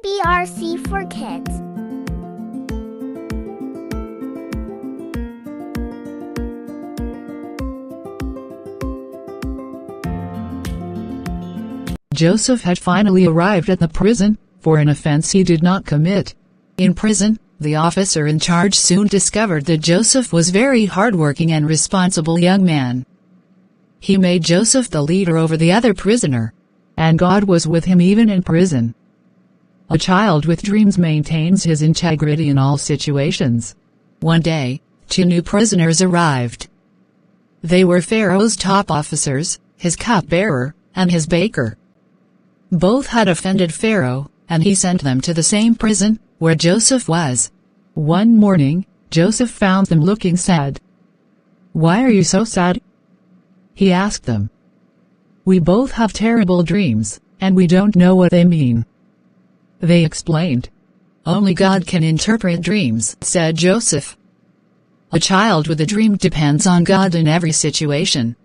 TBRC for kids. Joseph had finally arrived at the prison, for an offense he did not commit. In prison, the officer in charge soon discovered that Joseph was very hardworking and responsible young man. He made Joseph the leader over the other prisoner, and God was with him even in prison. A child with dreams maintains his integrity in all situations. One day, 2 new prisoners arrived. They were Pharaoh's top officers, his cupbearer, and his baker. Both had offended Pharaoh, and he sent them to the same prison, where Joseph was. One morning, Joseph found them looking sad. "Why are you so sad?" he asked them. "We both have terrible dreams, and we don't know what they mean." They explained. "Only God can interpret dreams," said Joseph. "A child with a dream depends on God in every situation.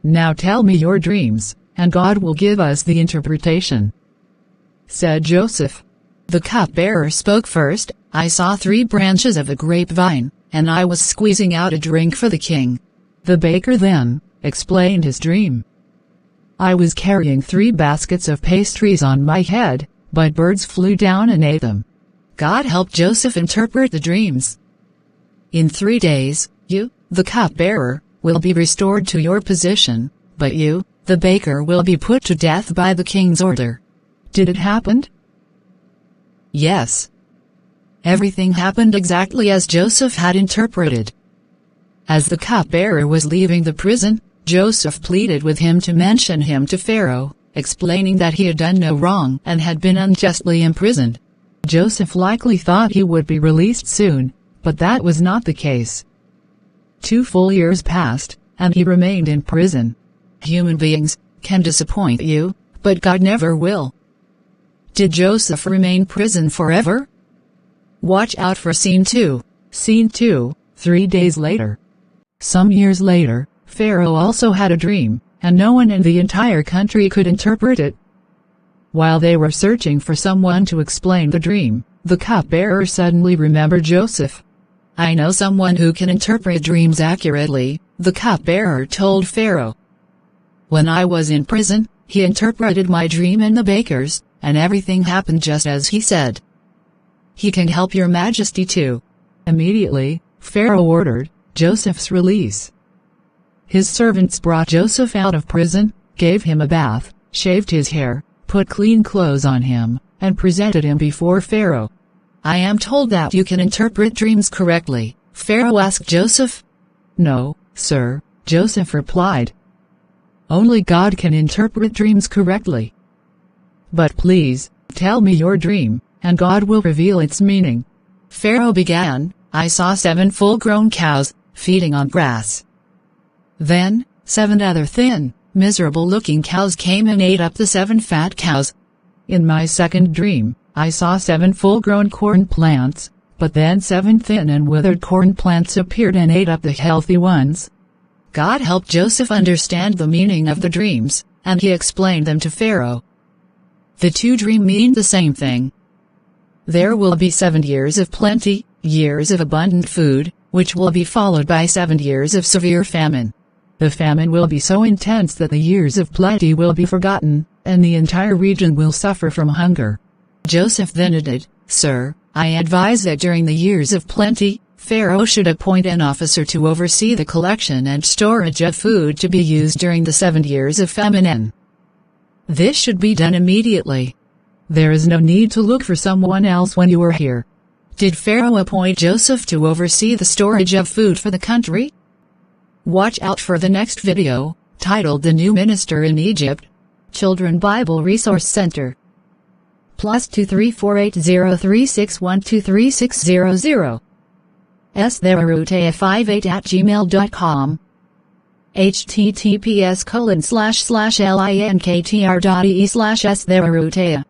Now tell me your dreams, and God will give us the interpretation," said Joseph. The cupbearer spoke first. "I saw 3 branches of a grapevine, and I was squeezing out a drink for the king." The baker then explained his dream. "I was carrying 3 baskets of pastries on my head, but birds flew down and ate them." God helped Joseph interpret the dreams. "In 3 days, you, the cupbearer, will be restored to your position, but you, the baker, will be put to death by the king's order." Did it happen? Yes. Everything happened exactly as Joseph had interpreted. As the cupbearer was leaving the prison, Joseph pleaded with him to mention him to Pharaoh, explaining that he had done no wrong and had been unjustly imprisoned. Joseph likely thought he would be released soon, but that was not the case. 2 full years passed, and he remained in prison. Human beings can disappoint you, but God never will. Did Joseph remain in prison forever? Watch out for Scene 2. Scene 2, 3 days later. Some years later, Pharaoh also had a dream, and no one in the entire country could interpret it. While they were searching for someone to explain the dream, the cupbearer suddenly remembered Joseph. "I know someone who can interpret dreams accurately," the cupbearer told Pharaoh. "When I was in prison, he interpreted my dream and the baker's, and everything happened just as he said. He can help your majesty too." Immediately, Pharaoh ordered Joseph's release. His servants brought Joseph out of prison, gave him a bath, shaved his hair, put clean clothes on him, and presented him before Pharaoh. "I am told that you can interpret dreams correctly," Pharaoh asked Joseph. "No, sir," Joseph replied. "Only God can interpret dreams correctly. But please, tell me your dream, and God will reveal its meaning." Pharaoh began. "I saw 7 full-grown cows, feeding on grass. Then, 7 other thin, miserable-looking cows came and ate up the 7 fat cows. In my second dream, I saw 7 full-grown corn plants, but then 7 thin and withered corn plants appeared and ate up the healthy ones." God helped Joseph understand the meaning of the dreams, and he explained them to Pharaoh. The 2 dreams mean the same thing. There will be 7 years of plenty, years of abundant food, which will be followed by 7 years of severe famine. The famine will be so intense that the years of plenty will be forgotten, and the entire region will suffer from hunger. Joseph then added, "Sir, I advise that during the years of plenty, Pharaoh should appoint an officer to oversee the collection and storage of food to be used during the 7 years of famine. This should be done immediately. There is no need to look for someone else when you are here." Did Pharaoh appoint Joseph to oversee the storage of food for the country? Watch out for the next video, titled "The New Minister in Egypt." Children Bible Resource Center. +2 34803612360 stherutea58@gmail.com https://linktr.ee/stherutea